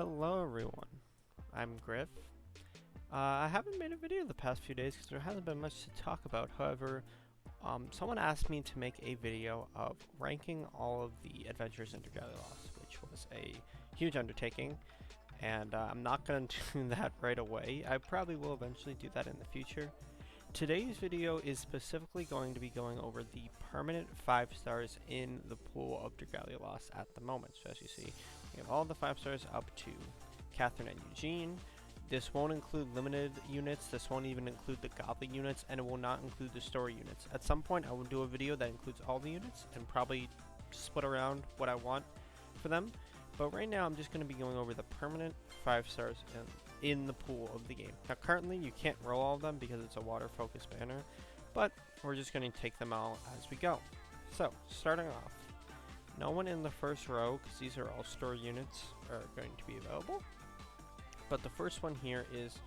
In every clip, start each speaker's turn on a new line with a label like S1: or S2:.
S1: Hello everyone, I'm Griff. I haven't made a video the past few days because there hasn't been much to talk about. However, someone asked me to make a video of ranking all of the adventures in Dragalia, which was a huge undertaking, and I'm not going to do that right away. I probably will eventually do that in the future. Today's video is specifically going to be going over the permanent 5 stars in the pool of Dragalia Lost at the moment. So as you see, we have all the 5 stars up to Catherine and Eugene. This won't include limited units, this won't even include the godly units, and it will not include the story units. At some point I will do a video that includes all the units and probably split around what I want for them. But right now I'm just going to be going over the permanent 5 stars in the pool of the game. Now currently you can't roll all of them because it's a water focused banner, but we're just going to take them all as we go. So starting off, no one in the first row, because these are all store units, are going to be available. But the first one here is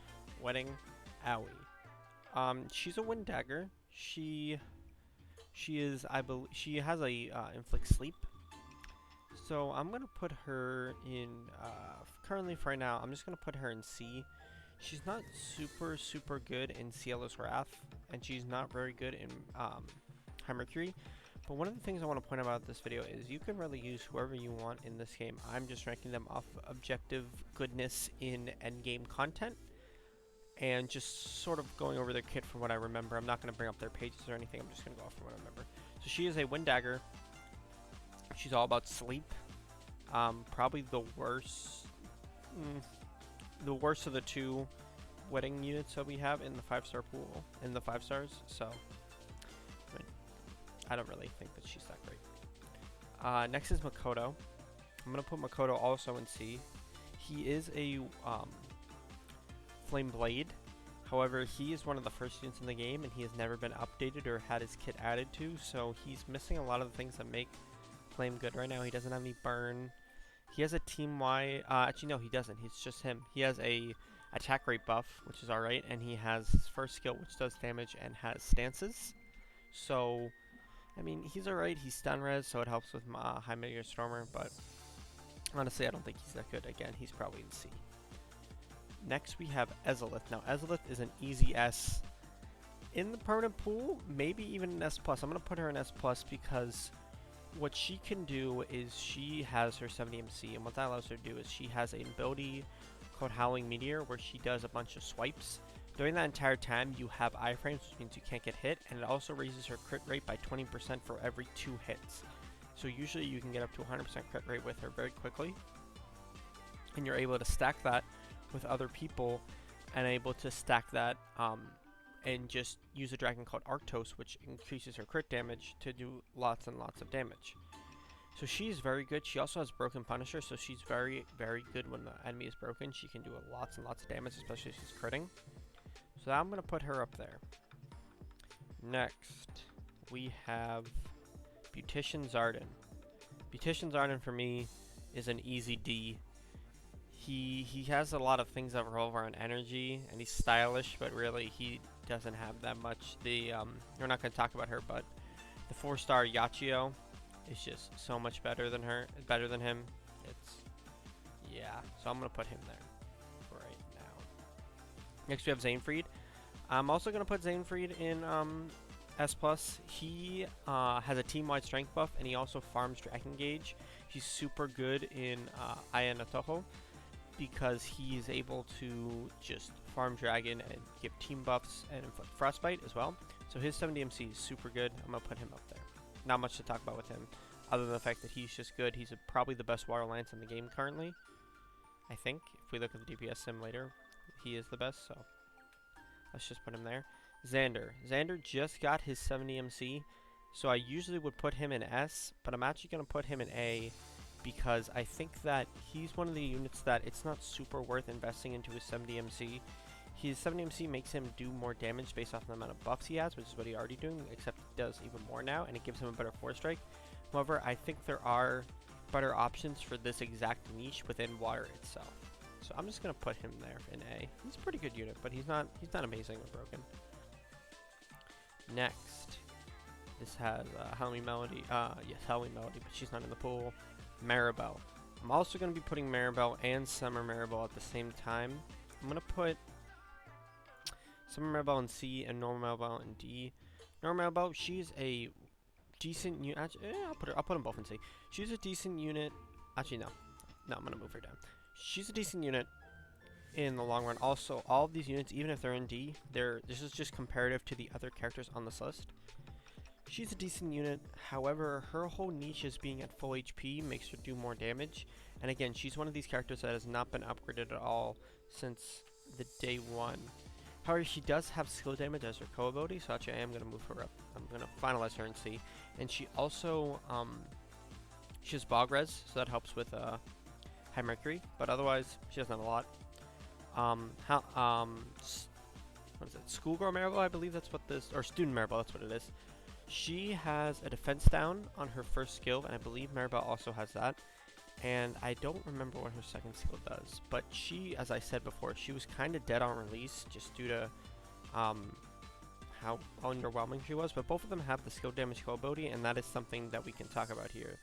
S1: Wedding Aoi. She's a wind dagger. She is, I believe, she has a inflict sleep. So I'm gonna put her in. Currently, for right now, I'm just gonna put her in C. She's not super good in Ciela's Wrath, and she's not very good in High Mercury. But one of the things I want to point out about this video is you can really use whoever you want in this game. I'm just ranking them off objective goodness in endgame content, and just sort of going over their kit from what I remember. I'm not going to bring up their pages or anything. I'm just going to go off from what I remember. So she is a wind dagger. She's all about sleep. Probably the worst of the two wedding units that we have in the 5-star pool, in the 5 stars. So I don't really think that she's that great. Next is Makoto. I'm going to put Makoto also in C. He is a Flame Blade. However, he is one of the first units in the game, and he has never been updated or had his kit added to, so he's missing a lot of the things that make Flame good right now. He doesn't have any burn. He has a team-wide... actually, no, he doesn't. He's just him. He has a attack rate buff, which is alright, and he has his first skill, which does damage and has stances. So... I mean, he's alright, he's stun res, so it helps with High Meteor Stormer, but honestly, I don't think he's that good. Again, he's probably in C. Next, we have Ezolith. Now, Ezolith is an easy S. In the permanent pool, maybe even an S+. I'm going to put her in S+, because what she can do is she has her 70 MC, and what that allows her to do is she has an ability called Howling Meteor, where she does a bunch of swipes. During that entire time, you have iframes, which means you can't get hit, and it also raises her crit rate by 20% for every 2 hits. So usually you can get up to 100% crit rate with her very quickly, and you're able to stack that with other people, and able to stack that and just use a dragon called Arctos, which increases her crit damage to do lots and lots of damage. So she's very good. She also has Broken Punisher, so she's very good when the enemy is broken. She can do lots and lots of damage, especially if she's critting. So I'm going to put her up there. Next, we have Beautician Zardan. Beautician Zardan for me is an easy D. He has a lot of things that revolve around energy, and he's stylish, but really he doesn't have that much. We're not going to talk about her, but the 4-star Yachio is just so much better than him. Yeah, so I'm going to put him there. Next we have Zainfried. I'm also going to put Zainfried in S+. He has a team-wide strength buff, and he also farms Dragon Gauge. He's super good in Aya no Toho, because he is able to just farm Dragon and give team buffs and inflict Frostbite as well. So his 70 MC is super good. I'm going to put him up there. Not much to talk about with him, other than the fact that he's just good. He's probably the best Water Lance in the game currently, I think. If we look at the DPS sim later, he is the best, so let's just put him there. Xander just got his 70 MC, so I usually would put him in S, but I'm actually going to put him in A, because I think that he's one of the units that it's not super worth investing into his 70 MC. His 70 MC makes him do more damage based off the amount of buffs he has, which is what he's already doing, except he does even more now, and it gives him a better 4-strike. However, I think there are better options for this exact niche within water itself. So I'm just gonna put him there in A. He's a pretty good unit, but he's not amazing or broken. Next, this has Halloween Melody. Yes, Halloween Melody, but she's not in the pool. Maribel. I'm also going to be putting Maribel and Summer Maribel at the same time. I'm going to put Summer Maribel in C and Normal Maribel in D. Normal Maribel, she's a decent unit. I'll put them both in C. She's a decent unit. Actually, no. No, I'm going to move her down. She's a decent unit in the long run. Also, all of these units, even if they're in D, this is just comparative to the other characters on this list. She's a decent unit, however, her whole niche as being at full HP makes her do more damage. And again, she's one of these characters that has not been upgraded at all since the day one. However, she does have skill damage as her co-ability, so actually I am going to move her up. I'm going to finalize her in C. And she also, she has Bog Res, so that helps with High Mercury, but otherwise, she doesn't have a lot. What is it? Schoolgirl Maribel, I believe that's what this, or Student Maribel, that's what it is. She has a defense down on her first skill, and I believe Maribel also has that. And I don't remember what her second skill does, but she, as I said before, she was kind of dead on release just due to how underwhelming she was. But both of them have the skill damage ability, and that is something that we can talk about here,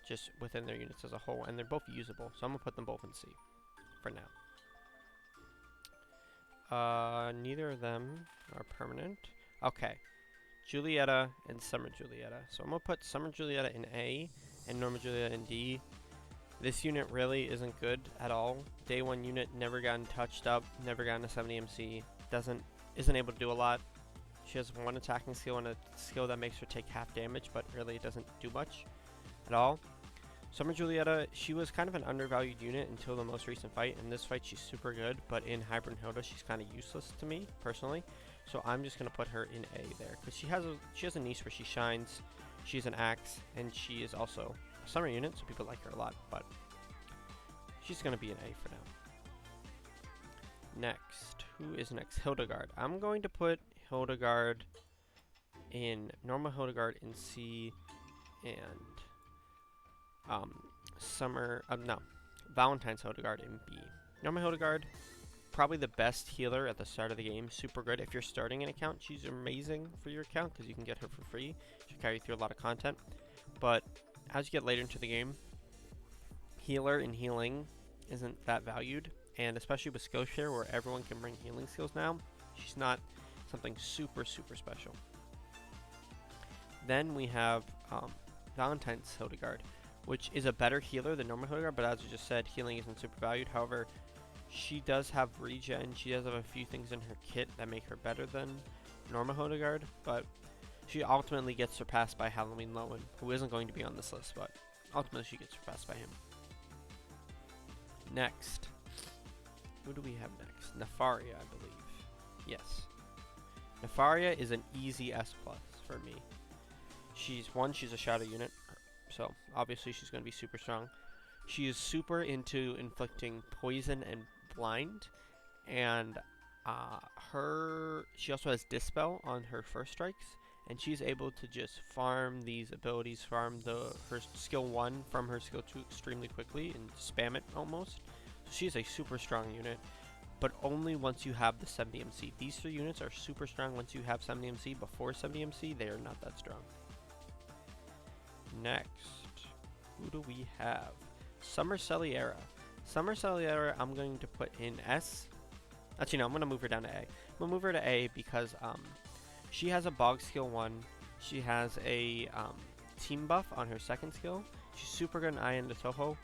S1: just within their units as a whole. And they're both usable, so I'm gonna put them both in C for now. Neither of them are permanent. Okay. Julieta and Summer Julieta. So I'm going to put Summer Julieta in A and Norma Julieta in D. This unit really isn't good at all. Day 1 unit, never gotten touched up, never gotten a 70 MC, isn't able to do a lot. She has one attacking skill and a skill that makes her take half damage, but really it doesn't do much at all. Summer Julieta, she was kind of an undervalued unit until the most recent fight. In this fight, she's super good, but in Hybrid Hilda, she's kind of useless to me, personally. So I'm just going to put her in A there, because she has a niche where she shines, she's an axe, and she is also a summer unit, so people like her a lot, but she's going to be an A for now. Next, who is next? Hildegard. I'm going to put Hildegard in, normal Hildegard in C, and Valentine's Hildegard in B. Normal Hildegard, probably the best healer at the start of the game. Super good. If you're starting an account, she's amazing for your account because you can get her for free. She'll carry you through a lot of content. But as you get later into the game, healer and healing isn't that valued. And especially with Skillshare, where everyone can bring healing skills now, she's not something super, super special. Then we have Valentine's Hildegard, which is a better healer than normal Hildegard, but as I just said, healing isn't super valued. However, she does have regen. She does have a few things in her kit that make her better than normal Hildegard, but she ultimately gets surpassed by Halloween Lowen, who isn't going to be on this list, but ultimately she gets surpassed by him. Next. Who do we have next? Nefaria, I believe. Yes. Nefaria is an easy S+ for me. She's a shadow unit, so obviously she's going to be super strong. She is super into inflicting poison and blind, and she also has Dispel on her first strikes, and she's able to just farm these abilities, farm her skill 1 from her skill 2 extremely quickly and spam it almost. So she's a super strong unit, but only once you have the 70 MC. These 3 units are super strong once you have 70 MC. Before 70 MC, they are not that strong. Next, who do we have? Summer Celiera. Summer Celiera, I'm going to put in S. Actually, no, I'm going to move her down to A. I'm going to move her to A because she has a Bog skill 1. She has a team buff on her second skill. She's super good in Eye and Toho,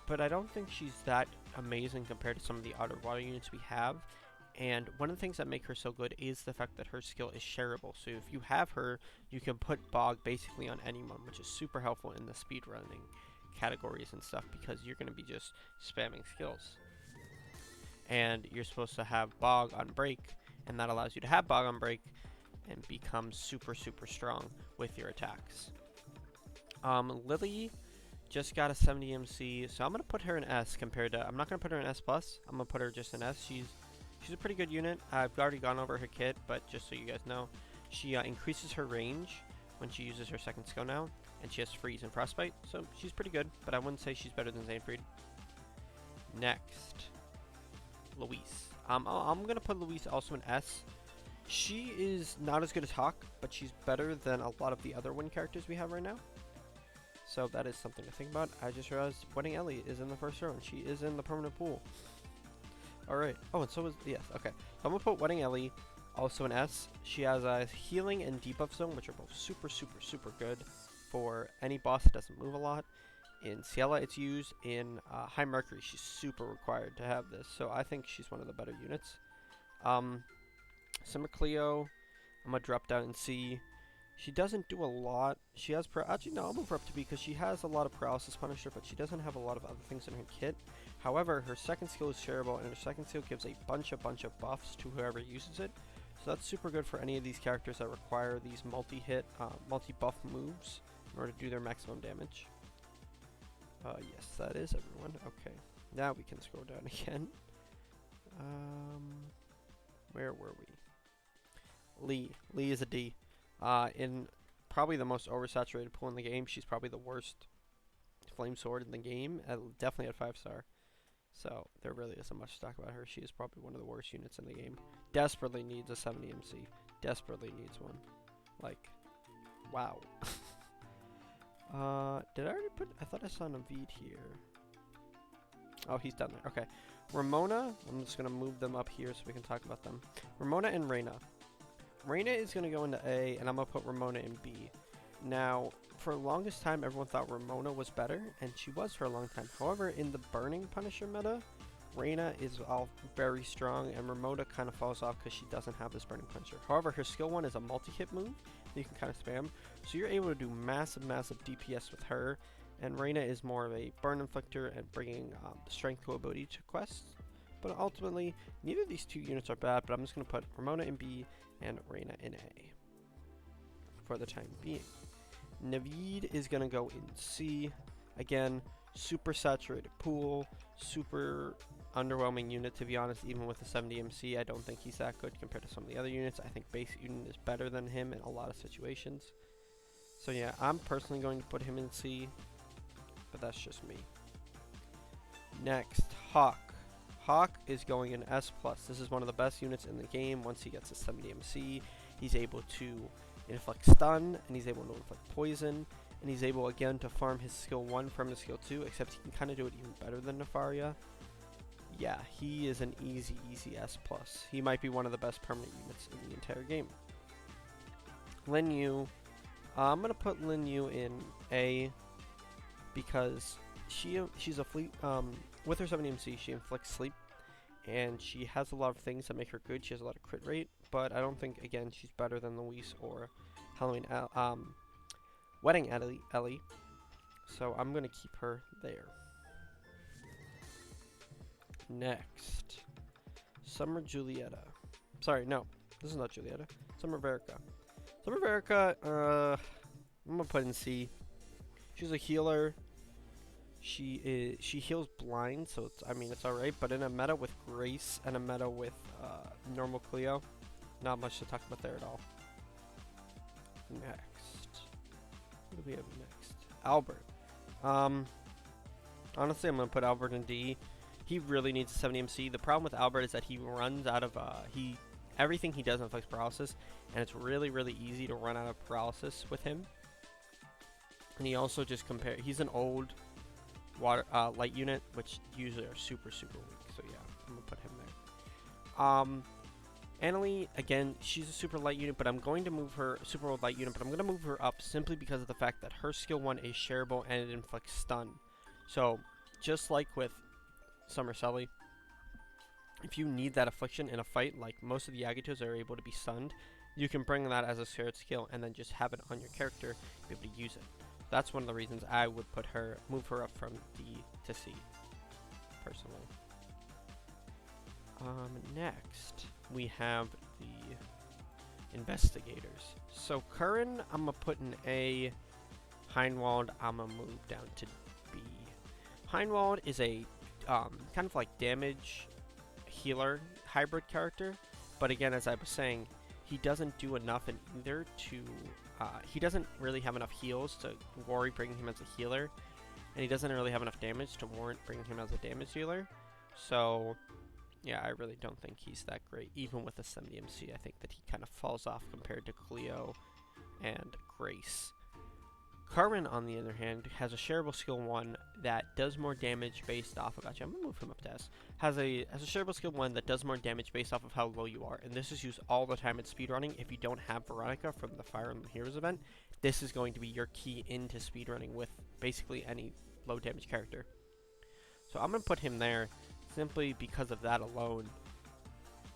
S1: but I don't think she's that amazing compared to some of the other water units we have. And one of the things that make her so good is the fact that her skill is shareable. So if you have her, you can put Bog basically on anyone, which is super helpful in the speedrunning categories and stuff, because you're going to be just spamming skills. And you're supposed to have Bog on break, and that allows you to have Bog on break and become super, super strong with your attacks. Lily just got a 70 MC, so I'm going to put her in S compared to, I'm not going to put her in S+, I'm going to put her just in S. She's a pretty good unit. I've already gone over her kit, but just so you guys know, she increases her range when she uses her second skill now, and she has Freeze and Frostbite, so she's pretty good, but I wouldn't say she's better than Xainfried. Next, Luis. I'm going to put Luis also in S. She is not as good as Hawk, but she's better than a lot of the other win characters we have right now. So that is something to think about. I just realized Wedding Ellie is in the first row, and she is in the permanent pool. Alright. Oh, and so is... Yes, okay. So I'm going to put Wedding Ellie also an S. She has a healing and debuff zone, which are both super, super, super good for any boss that doesn't move a lot. In Ciela, it's used. In High Mercury, she's super required to have this. So I think she's one of the better units. Summer Cleo, I'm going to drop down and C. She doesn't do a lot. She has... Actually, no, I'll move her up to B because she has a lot of Paralysis Punisher, but she doesn't have a lot of other things in her kit. However, her second skill is shareable, and her second skill gives a bunch of buffs to whoever uses it. So that's super good for any of these characters that require these multi-hit, multi-buff moves in order to do their maximum damage. Yes, that is everyone. Okay, now we can scroll down again. Where were we? Lee. Lee is a D. In probably the most oversaturated pool in the game, she's probably the worst flame sword in the game. Definitely at 5-star. So there really isn't much to talk about her. She is probably one of the worst units in the game. Desperately needs a 70 MC. Desperately needs one. Like, wow. Did I already put... I thought I saw Naveed here. Oh, he's down there. Okay. Ramona, I'm just going to move them up here so we can talk about them. Ramona and Reyna. Reyna is going to go into A, and I'm going to put Ramona in B. Now, for the longest time, everyone thought Ramona was better, and she was for a long time. However, in the Burning Punisher meta, Reyna is all very strong, and Ramona kind of falls off because she doesn't have this Burning Punisher. However, her skill 1 is a multi-hit move that you can kind of spam, so you're able to do massive DPS with her, and Reyna is more of a burn inflictor and bringing strength to ability to quests. But ultimately, neither of these two units are bad, but I'm just going to put Ramona in B and Reyna in A for the time being. Naveed is going to go in C. Again, super saturated pool, super underwhelming unit, to be honest. Even with the 70 MC, I don't think he's that good compared to some of the other units. I think base unit is better than him in a lot of situations. So yeah, I'm personally going to put him in C, but that's just me. Next, Hawk. Hawk is going in S+. This is one of the best units in the game. Once he gets a 70 MC, he's able to inflict stun, and he's able to inflict poison, and he's able again to farm his skill 1 from his skill 2, except he can kind of do it even better than Nefaria. Yeah, he is an easy S+. He might be one of the best permanent units in the entire game. Lin Yu. I'm going to put Lin Yu in A because she's a fleet, with her 70 MC, she inflicts sleep, and she has a lot of things that make her good. She has a lot of crit rate, but I don't think, again, she's better than Luis or Halloween, Wedding Ellie, so I'm going to keep her there. Next, Summer Julieta. Sorry, no, this is not Julieta. Summer Verica. Summer Verica, I'm going to put in C. She's a healer. She heals blind, so it's alright, but in a meta with Grace and a meta with normal Cleo, not much to talk about there at all. Next. What do we have next? Albert. Honestly, I'm going to put Albert in D. He really needs a 70 MC. The problem with Albert is that he runs out of, everything he does inflicts paralysis, and it's really, really easy to run out of paralysis with him. And he also just he's an old light unit, which usually are super, super weak. So yeah, I'm going to put him there. Annalie, again, she's a super light unit, but I'm going to move her, super old light unit, but I'm going to move her up simply because of the fact that her skill 1 is shareable and it inflicts stun. So, just like with Summer Sully, if you need that affliction in a fight, like most of the Yagatos are able to be stunned, you can bring that as a shared skill and then just have it on your character to be able to use it. That's one of the reasons I would move her up from D to C, personally. Next, we have the Investigators. So Curran, I'm going to put in A. Heinwald, I'm going to move down to B. Heinwald is a kind of like damage healer hybrid character, but again, as I was saying, he doesn't do enough in either to... he doesn't really have enough heals to worry bringing him as a healer, and he doesn't really have enough damage to warrant bringing him as a damage dealer. So, yeah, I really don't think he's that great. Even with a 70 MC, I think that he kind of falls off compared to Cleo and Grace. Carmen, on the other hand, has a shareable skill 1 that does more damage based off of... Actually, I'm going to move him up to S. Has a shareable skill 1 that does more damage based off of how low you are. And this is used all the time in speedrunning. If you don't have Veronica from the Fire Emblem Heroes event, this is going to be your key into speedrunning with basically any low damage character. So I'm going to put him there simply because of that alone.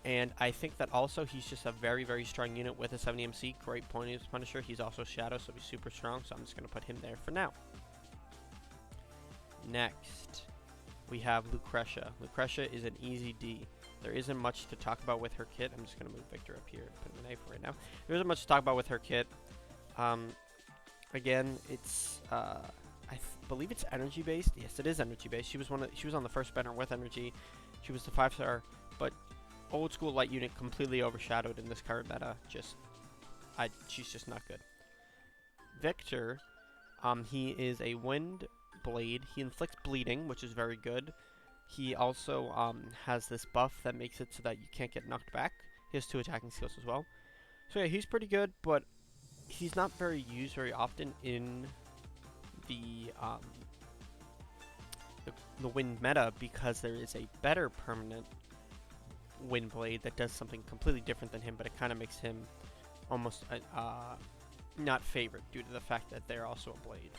S1: And I think that also he's just a very, very strong unit with a 70 MC. Great point as Punisher. He's also Shadow, so he's super strong. So I'm just going to put him there for now. Next, we have Lucretia. Lucretia is an easy D. There isn't much to talk about with her kit. I'm just going to move Victor up here and put him in A for right now. There isn't much to talk about with her kit. Again, it's I believe it's energy based. Yes, it is energy based. She was on the first banner with energy. She was the 5-star, but old school light unit completely overshadowed in this current meta. She's just not good. Victor, he is a wind blade. He inflicts bleeding, which is very good. He also has this buff that makes it so that you can't get knocked back. He has 2 attacking skills as well. So yeah, he's pretty good, but he's not very used very often in the wind meta because there is a better permanent wind blade that does something completely different than him, but it kind of makes him almost not favored due to the fact that they're also a blade.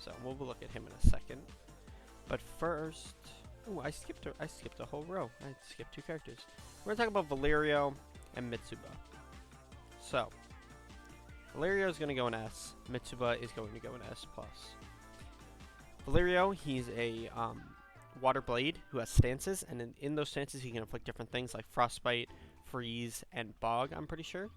S1: So we'll look at him in a second. But first, oh, I skipped a whole row. I skipped 2 characters. We're gonna talk about Valerio and Mitsuba. So Valerio is gonna go in S. Mitsuba is going to go in S+. Valerio, he's a water blade who has stances, and in those stances he can inflict different things like frostbite, freeze, and bog, I'm pretty sure.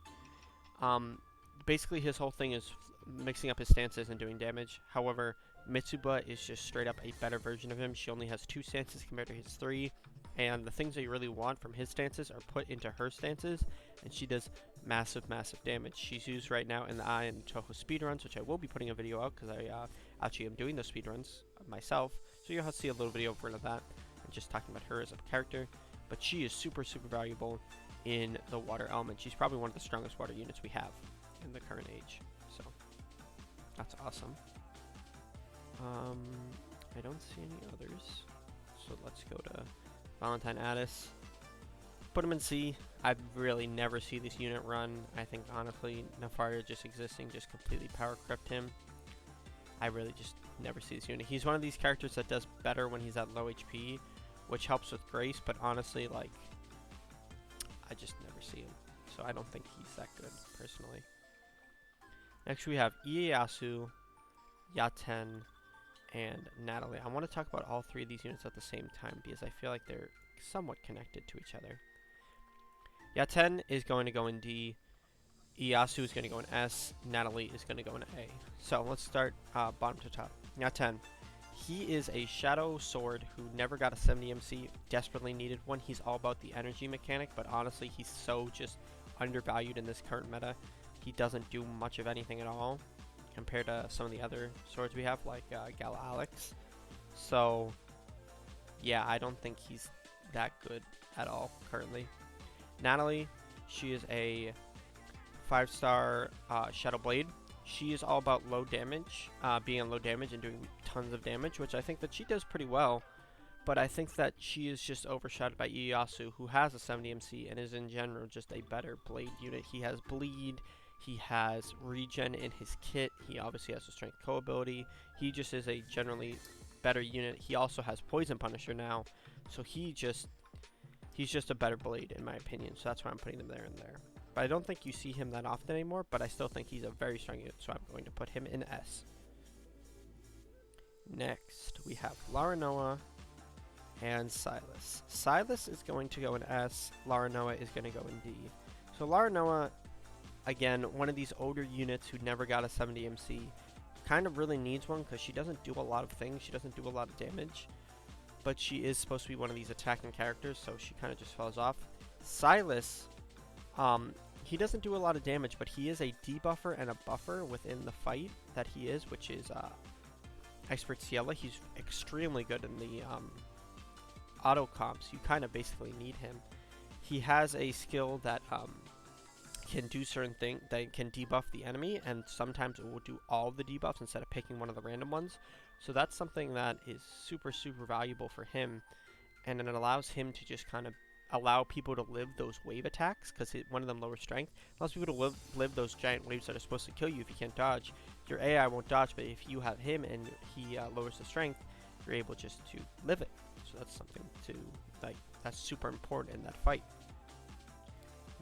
S1: Basically his whole thing is mixing up his stances and doing damage. However, Mitsuba is just straight up a better version of him. She only has 2 stances compared to his 3, and the things that you really want from his stances are put into her stances, and she does massive, massive damage. She's used right now in the Ai and Toho speedruns, which I will be putting a video out because I actually am doing those speedruns myself. So you'll have to see a little video version of that and just talking about her as a character. But she is super, super valuable in the water element. She's probably one of the strongest water units we have in the current age. So that's awesome. I don't see any others. So let's go to Valentine Addis. Put him in C. I really never see this unit run. I think honestly, Nefaria just existing just completely power crept him. I really just never see this unit. He's one of these characters that does better when he's at low HP, which helps with Grace, but honestly, like, I just never see him. So I don't think he's that good, personally. Next we have Ieyasu, Yaten, and Natalie. I want to talk about all 3 of these units at the same time because I feel like they're somewhat connected to each other. Yaten is going to go in D. Ieyasu is going to go in S. Natalie is going to go in A. So let's start bottom to top. Yaten. He is a shadow sword who never got a 70 MC, desperately needed one. He's all about the energy mechanic, but honestly, he's so just undervalued in this current meta. He doesn't do much of anything at all compared to some of the other swords we have, like Gal Alex. So, yeah, I don't think he's that good at all currently. Natalie, she is a 5-star Shadow Blade. She is all about low damage, being on low damage and doing tons of damage, which I think that she does pretty well. But I think that she is just overshadowed by Ieyasu, who has a 70 MC and is in general just a better blade unit. He has bleed, he has regen in his kit, he obviously has a strength co-ability. He just is a generally better unit. He also has Poison Punisher now, so he's just a better blade in my opinion. So that's why I'm putting him there and there. But I don't think you see him that often anymore, but I still think he's a very strong unit, so I'm going to put him in S. Next, we have Laranoa and Silas. Silas is going to go in S, Laranoa is going to go in D. So Laranoa, again, one of these older units who never got a 70 MC, kind of really needs one because she doesn't do a lot of things, she doesn't do a lot of damage, but she is supposed to be one of these attacking characters, so she kind of just falls off. Silas, he doesn't do a lot of damage, but he is a debuffer and a buffer within the fight that he is, which is Expert Ciela. He's extremely good in the auto comps. You kind of basically need him. He has a skill that can do certain things that can debuff the enemy, and sometimes it will do all of the debuffs instead of picking one of the random ones. So that's something that is super, super valuable for him, and then it allows him to just kind of allow people to live those wave attacks, because one of them lowers strength. It allows people to live those giant waves that are supposed to kill you if you can't dodge. Your AI won't dodge, but if you have him and he lowers the strength, you're able just to live it. So that's something to, like, that's super important in that fight.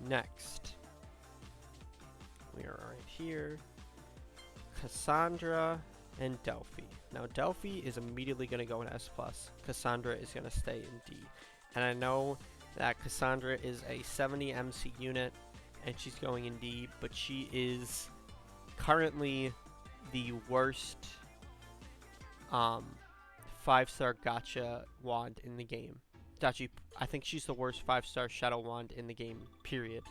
S1: Next, we are right here. Cassandra and Delphi. Now Delphi is immediately going to go in S+. Cassandra is going to stay in D. And I know that Cassandra is a 70 MC unit and she's going in D, but she is currently the worst 5-star gacha wand in the game. Actually, I think she's the worst 5-star shadow wand in the game, period.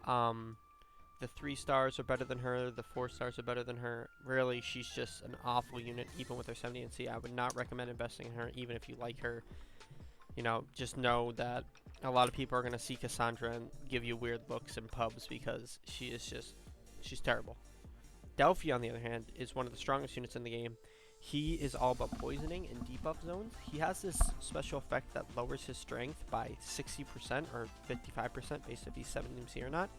S1: The 3 stars are better than her, the 4 stars are better than her. Really, she's just an awful unit, even with her 70 NC. I would not recommend investing in her, even if you like her. You know, just know that a lot of people are going to see Cassandra and give you weird looks in pubs because she is just, she's terrible. Delphi, on the other hand, is one of the strongest units in the game. He is all about poisoning and debuff zones. He has this special effect that lowers his strength by 60% or 55% based if he's 70 MC or not.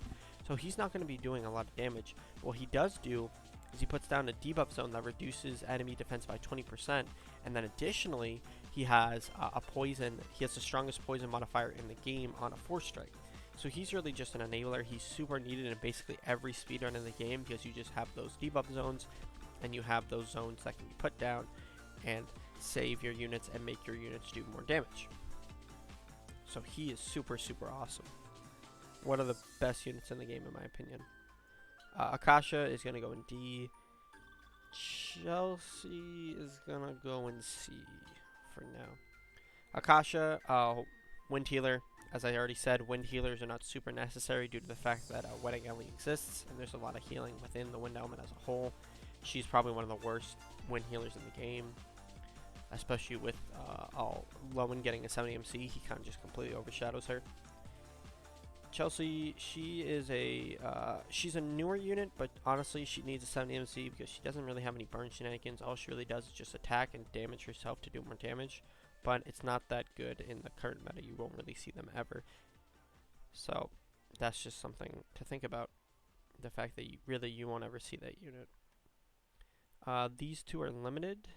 S1: So he's not going to be doing a lot of damage. What he does do is he puts down a debuff zone that reduces enemy defense by 20%, and then additionally he has a poison. He has the strongest poison modifier in the game on a 4-strike. So he's really just an enabler. He's super needed in basically every speedrun in the game because you just have those debuff zones and you have those zones that can be put down and save your units and make your units do more damage. So he is super, super awesome. One of the best units in the game in my opinion. Akasha is going to go in D. Chelsea is going to go in C for now. Akasha, wind healer. As I already said, wind healers are not super necessary due to the fact that Wedding Ellie exists and there's a lot of healing within the wind element as a whole. She's probably one of the worst wind healers in the game, especially with Lowen getting a 70 MC. He kind of just completely overshadows her. Chelsea, she is she's a newer unit, but honestly she needs a 70 MC because she doesn't really have any burn shenanigans. All she really does is just attack and damage herself to do more damage, but it's not that good in the current meta. You won't really see them ever. So that's just something to think about, the fact that you won't ever see that unit. These two are limited.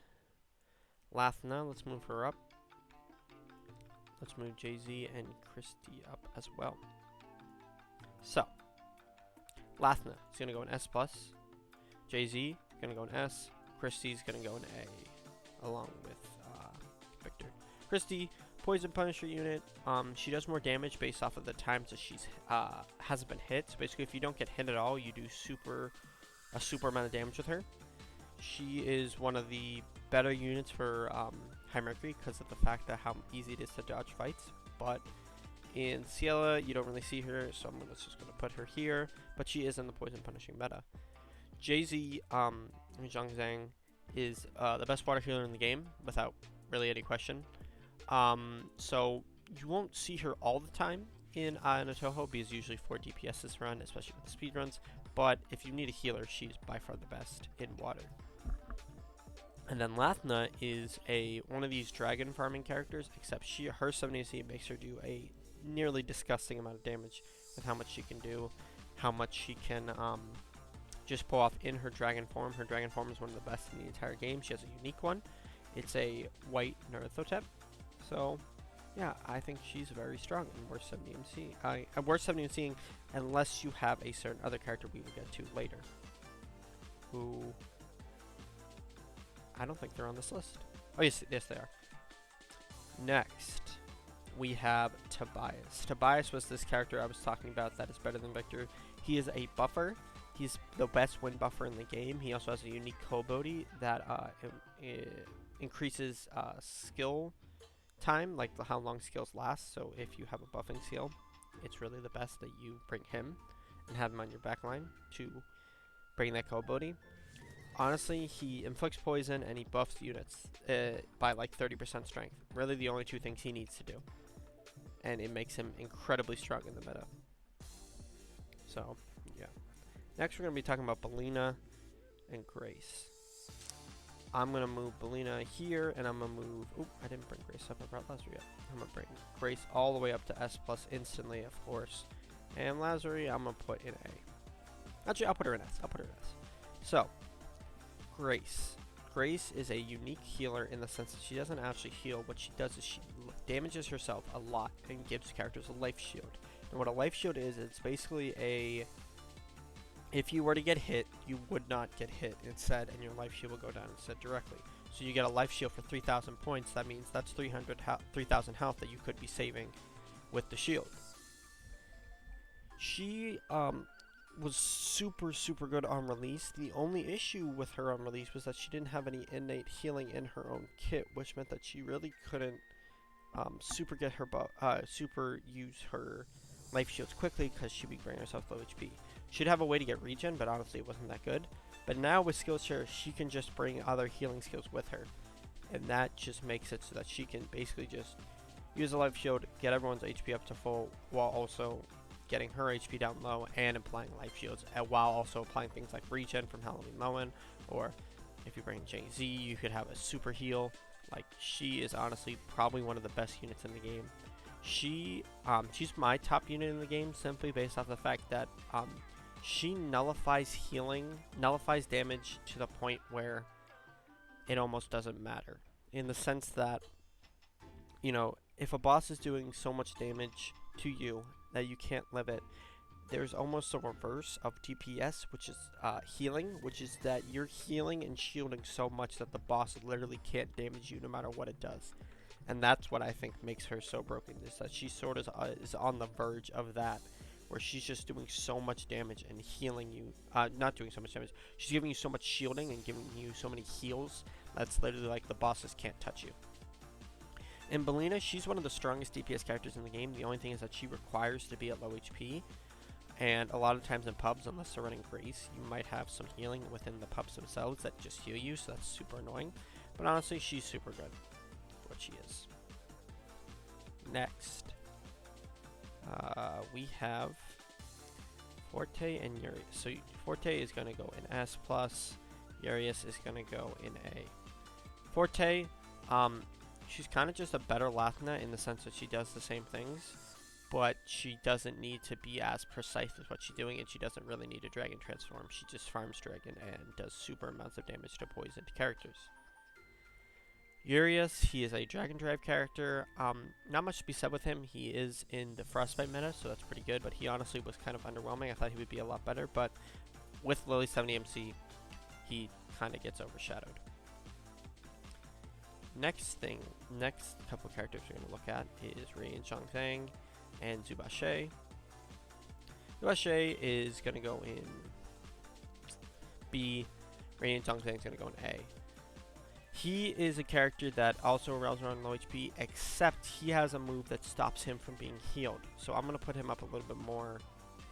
S1: Lathna, let's move her up. Let's move Jay-Z and Christy up as well. So, Lathna is going to go in S+. Jay-Z is going to go in S. Christy's going to go in A, along with Victor. Christy, Poison Punisher unit. She does more damage based off of the times that she's hasn't been hit. So basically, if you don't get hit at all, you do a super amount of damage with her. She is one of the better units for High Mercury because of the fact that how easy it is to dodge fights. But in Ciela, you don't really see her, so I'm just going to put her here. But she is in the Poison Punishing meta. Jay-Z, Zhang Zhang, is the best water healer in the game, without really any question. So you won't see her all the time in Toho because usually 4 DPSs run, especially with the speedruns. But if you need a healer, she's by far the best in water. And then Lathna is one of these dragon farming characters, except her 70C makes her do a nearly disgusting amount of damage with how much she can do, how much she can just pull off in her dragon form. Her dragon form is one of the best in the entire game. She has a unique one. It's a white Naruto-tep. So, yeah, I think she's very strong and worth 70 MC. Worth 70 MCing unless you have a certain other character we will get to later, who I don't think they're on this list. Oh, yes, they are. Next, we have Tobias. Tobias was this character I was talking about that is better than Victor. He is a buffer. He's the best wind buffer in the game. He also has a unique Kobodi that increases skill time, like how long skills last. So if you have a buffing skill, it's really the best that you bring him and have him on your backline to bring that Kobodi. Honestly, he inflicts poison and he buffs units by like 30% strength. Really the only two things he needs to do. And it makes him incredibly strong in the meta. So, yeah. Next, we're going to be talking about Belina and Grace. I'm going to move Belina here, and I'm going to move... Oop, I didn't bring Grace up. I brought Lazuri up. I'm going to bring Grace all the way up to S+ instantly, of course. And Lazuri, I'm going to put in A. Actually, I'll put her in S. So, Grace. Grace is a unique healer in the sense that she doesn't actually heal. What she does is she damages herself a lot and gives characters a life shield. And what a life shield is, it's basically a... If you were to get hit, you would not get hit instead, and your life shield will go down instead directly. So you get a life shield for 3,000 points. That means that's 3,000 health that you could be saving with the shield. She was super good on release. The only issue with her on release was that she didn't have any innate healing in her own kit, which meant that she really couldn't super use her life shields quickly because she'd be bringing herself low HP. She'd have a way to get regen, but honestly it wasn't that good. But now with Skillshare, she can just bring other healing skills with her. And that just makes it so that she can basically just use a life shield, get everyone's HP up to full, while also getting her HP down low and applying life shields, while also applying things like regen from Halloween Lowen, or if you bring Jay-Z, you could have a super heal. Like, she is honestly probably one of the best units in the game. She's my top unit in the game simply based off the fact that she nullifies damage to the point where it almost doesn't matter. In the sense that, you know, if a boss is doing so much damage to you that you can't live it, there's almost a reverse of DPS, which is healing, which is that you're healing and shielding so much that the boss literally can't damage you no matter what it does. And that's what I think makes her so broken, is that she sort of is on the verge of that, where she's just doing so much damage and healing you, not doing so much damage, she's giving you so much shielding and giving you so many heals, that's literally like the bosses can't touch you. In Belina, she's one of the strongest DPS characters in the game. The only thing is that she requires to be at low HP, and a lot of times in pubs, unless they're running Grace, you might have some healing within the pubs themselves that just heal you, so that's super annoying. But honestly, she's super good for what she is. Next, we have Forte and Urias. So Forte is going to go in S+, Urias is going to go in A. Forte, she's kind of just a better Lathna in the sense that she does the same things, but she doesn't need to be as precise with what she's doing, and she doesn't really need a Dragon Transform. She just farms Dragon and does super amounts of damage to poisoned characters. Urias, he is a Dragon Drive character. Not much to be said with him. He is in the Frostbite meta, so that's pretty good, but he honestly was kind of underwhelming. I thought he would be a lot better, but with Lily 70 MC, he kind of gets overshadowed. Next couple characters we're going to look at is Rain Zhongzhang and Zubashe. Zubashe is going to go in B. Rain Zhongzhang is going to go in A. He is a character that also revolves around low HP, except he has a move that stops him from being healed. So I'm going to put him up a little bit more,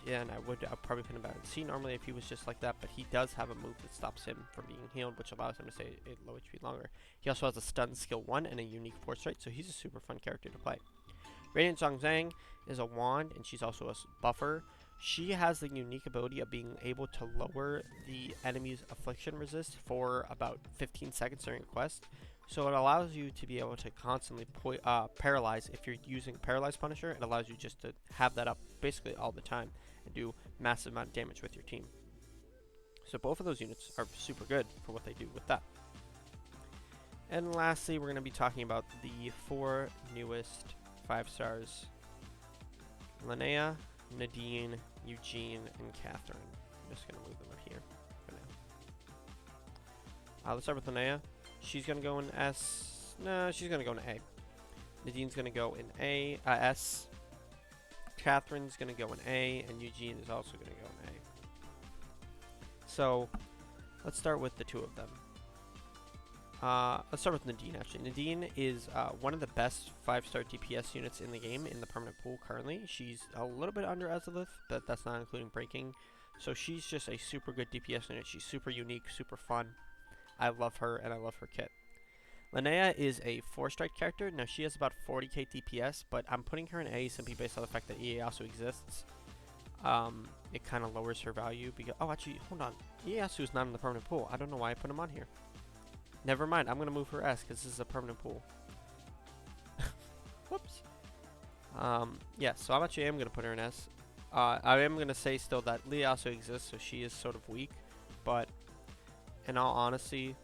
S1: and I'd probably put him back in C normally if he was just like that, but he does have a move that stops him from being healed, which allows him to stay at low HP longer. He also has a stun skill 1 and a unique force rate, so he's a super fun character to play. Radiant Zhongzhang is a wand, and she's also a buffer. She has the unique ability of being able to lower the enemy's affliction resist for about 15 seconds during a quest. So it allows you to be able to constantly paralyze. If you're using Paralyze Punisher, it allows you just to have that up basically all the time and do massive amount of damage with your team. So both of those units are super good for what they do with that. And lastly, we're going to be talking about the 4 newest 5 stars. Linnea, Nadine, Eugene, and Catherine. I'm just going to move them up here for now. Let's start with Linnea. She's going to go in S. No, she's going to go in A. Nadine's going to go in S. Catherine's going to go in A, and Eugene is also going to go in A. So, let's start with the 2 of them. Let's start with Nadine, actually. Nadine is one of the best 5-star DPS units in the game in the permanent pool currently. She's a little bit under Azalith, but that's not including breaking. So she's just a super good DPS unit. She's super unique, super fun. I love her, and I love her kit. Linnea is a 4-strike character. Now, she has about 40k DPS, but I'm putting her in A simply based on the fact that EA also exists. it kind of lowers her value because, oh, actually, hold on. Ieyasu's not in the permanent pool. I don't know why I put him on here. Never mind, I'm going to move her S because this is a permanent pool. Whoops. Yeah, so I actually am going to put her in S. I am going to say still that Ieyasu exists, so she is sort of weak, but in all honesty,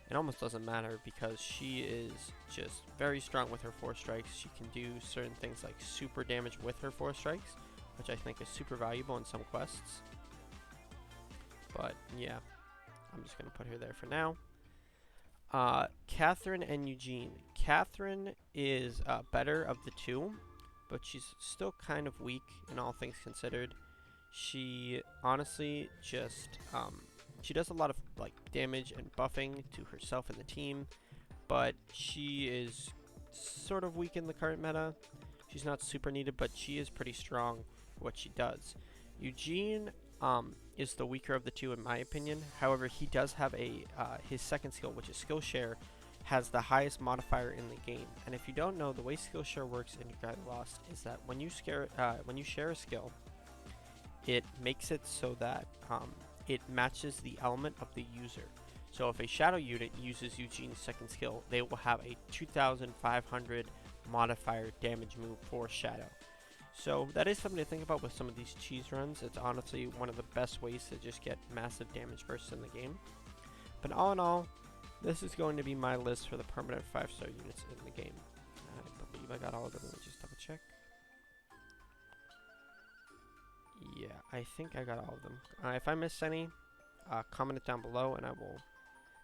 S1: it almost doesn't matter because she is just very strong with her 4 strikes. She can do certain things like super damage with her 4 strikes, which I think is super valuable in some quests. But yeah, I'm just going to put her there for now. Catherine and Eugene. Catherine is better of the two, but she's still kind of weak in all things considered. She honestly just she does a lot of like damage and buffing to herself and the team, but she is sort of weak in the current meta. She's not super needed, but she is pretty strong for what she does. Eugene is the weaker of the two in my opinion. However, he does have a his second skill, which is skill share, has the highest modifier in the game. And if you don't know, the way skill share works in Dragalia Lost is that when you share a skill, it makes it so that it matches the element of the user. So if a shadow unit uses Eugene's second skill, they will have a 2500 modifier damage move for shadow. So that is something to think about with some of these cheese runs. It's honestly one of the best ways to just get massive damage bursts in the game. But all in all, this is going to be my list for the permanent 5-star units in the game. I believe I got all of them. Let me just double check. Yeah, I think I got all of them. If I missed any, comment it down below and I will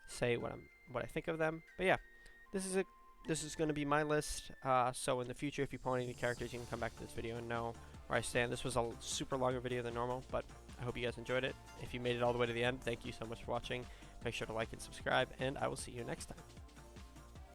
S1: say what I think of them. But yeah, this is it. This is going to be my list. So in the future, if you pull any characters, you can come back to this video and know where I stand. This was a super longer video than normal, but I hope you guys enjoyed it. If you made it all the way to the end, thank you so much for watching. Make sure to like and subscribe, and I will see you next time.